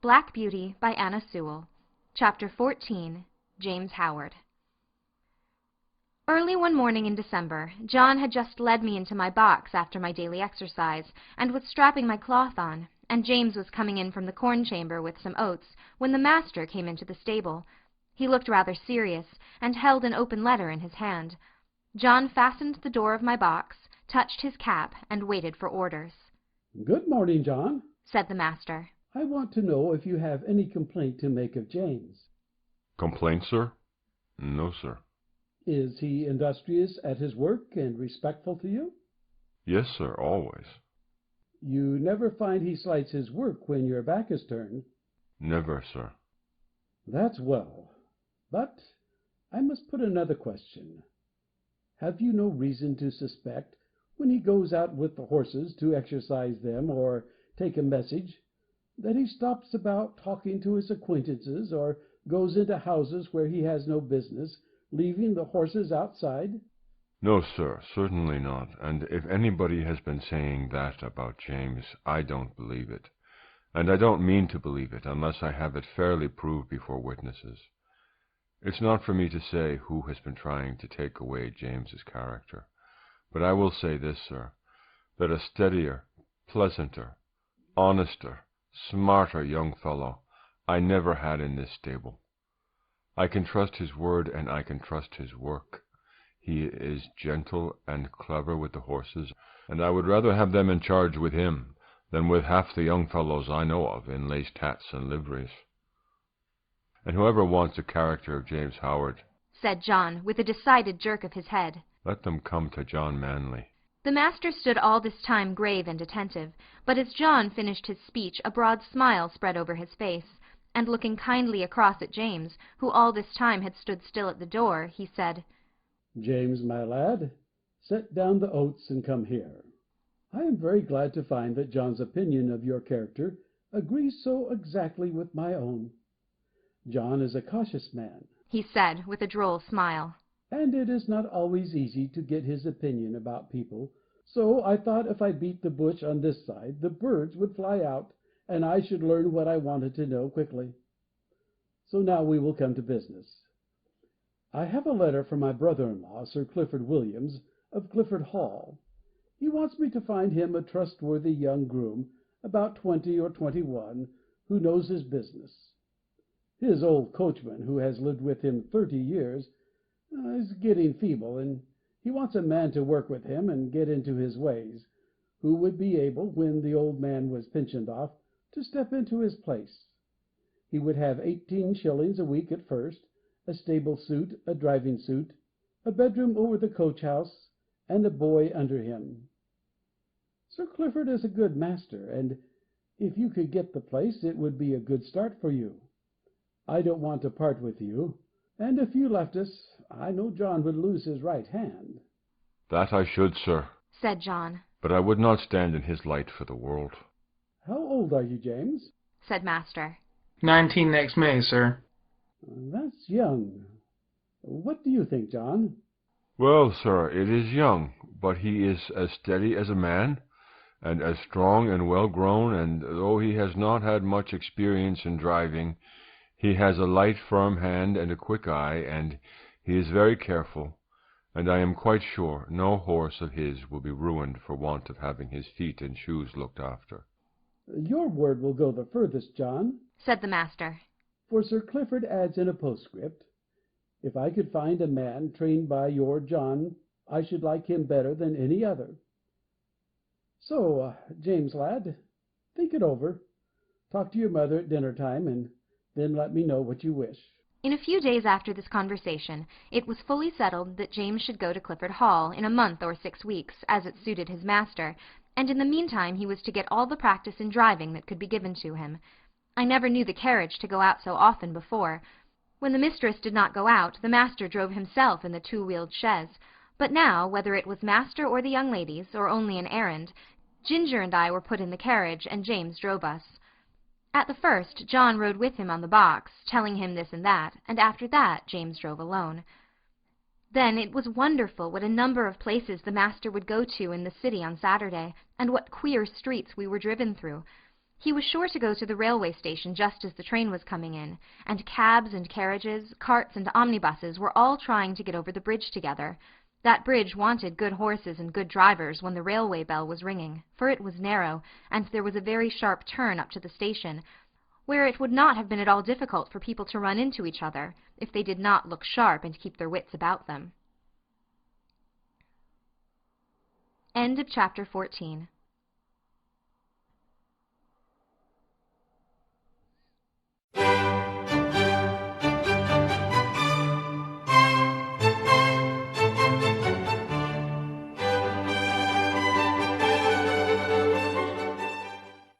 Black Beauty by Anna Sewell. Chapter 14. James Howard. Early one morning in December, John had just led me into my box after my daily exercise, and was strapping my cloth on, and James was coming in from the corn chamber with some oats, when the master came into the stable. He looked rather serious, and held an open letter in his hand. John fastened the door of my box, touched his cap, and waited for orders. "Good morning, John," said the master. "I want to know if you have any complaint to make of James." "Complaint, sir? No, sir." "Is he industrious at his work and respectful to you?" "Yes, sir, always." "You never find he slights his work when your back is turned?" "Never, sir." "That's well. But I must put another question. Have you no reason to suspect, when he goes out with the horses to exercise them or take a message, that he stops about talking to his acquaintances, or goes into houses where he has no business, leaving the horses outside?" "No, sir, certainly not, and if anybody has been saying that about James, I don't believe it, and I don't mean to believe it unless I have it fairly proved before witnesses. It's not for me to say who has been trying to take away James's character, but I will say this, sir, that a steadier, pleasanter, honester, smarter young fellow I never had in this stable. I can trust his word, and I can trust his work. He is gentle and clever with the horses, and I would rather have them in charge with him than with half the young fellows I know of in laced hats and liveries. And whoever wants a character of James Howard," said John, with a decided jerk of his head, "let them come to John Manley." The master stood all this time grave and attentive, but as John finished his speech a broad smile spread over his face, and looking kindly across at James, who all this time had stood still at the door, he said, "James, my lad, set down the oats and come here. I am very glad to find that John's opinion of your character agrees so exactly with my own. John is a cautious man," he said, with a droll smile, "and it is not always easy to get his opinion about people, so I thought if I beat the bush on this side, the birds would fly out, and I should learn what I wanted to know quickly. So now we will come to business. I have a letter from my brother-in-law, Sir Clifford Williams, of Clifford Hall. He wants me to find him a trustworthy young groom, about 20 or 21, who knows his business. His old coachman, who has lived with him 30 years, is getting feeble, and he wants a man to work with him and get into his ways, who would be able, when the old man was pensioned off, to step into his place. He would have 18 shillings a week at first, a stable suit, a driving suit, a bedroom over the coach-house, and a boy under him. Sir Clifford is a good master, and if you could get the place it would be a good start for you. I don't want to part with you, and if you left us, I know John would lose his right hand." "That I should, sir," said John, "but I would not stand in his light for the world." "How old are you, James?" said master. 19 next May, sir. "That's young. What do you think, John?" "Well, sir, it is young, but he is as steady as a man, and as strong and well grown, and though he has not had much experience in driving, he has a light, firm hand and a quick eye, and he is very careful, and I am quite sure no horse of his will be ruined for want of having his feet and shoes looked after." "Your word will go the furthest, John," said the master, "for Sir Clifford adds in a postscript, 'If I could find a man trained by your John, I should like him better than any other.' So, James, lad, think it over. Talk to your mother at dinner time, and then let me know what you wish." In a few days after this conversation, it was fully settled that James should go to Clifford Hall in a month or 6 weeks, as it suited his master, and in the meantime he was to get all the practice in driving that could be given to him. I never knew the carriage to go out so often before. When the mistress did not go out, the master drove himself in the 2-wheeled chaise, but now, whether it was master or the young ladies, or only an errand, Ginger and I were put in the carriage, and James drove us. At the first, John rode with him on the box, telling him this and that, and after that James drove alone. Then it was wonderful what a number of places the master would go to in the city on Saturday, and what queer streets we were driven through. He was sure to go to the railway station just as the train was coming in, and cabs and carriages, carts and omnibuses were all trying to get over the bridge together. That bridge wanted good horses and good drivers when the railway bell was ringing, for it was narrow, and there was a very sharp turn up to the station, where it would not have been at all difficult for people to run into each other, if they did not look sharp and keep their wits about them. End of chapter 14.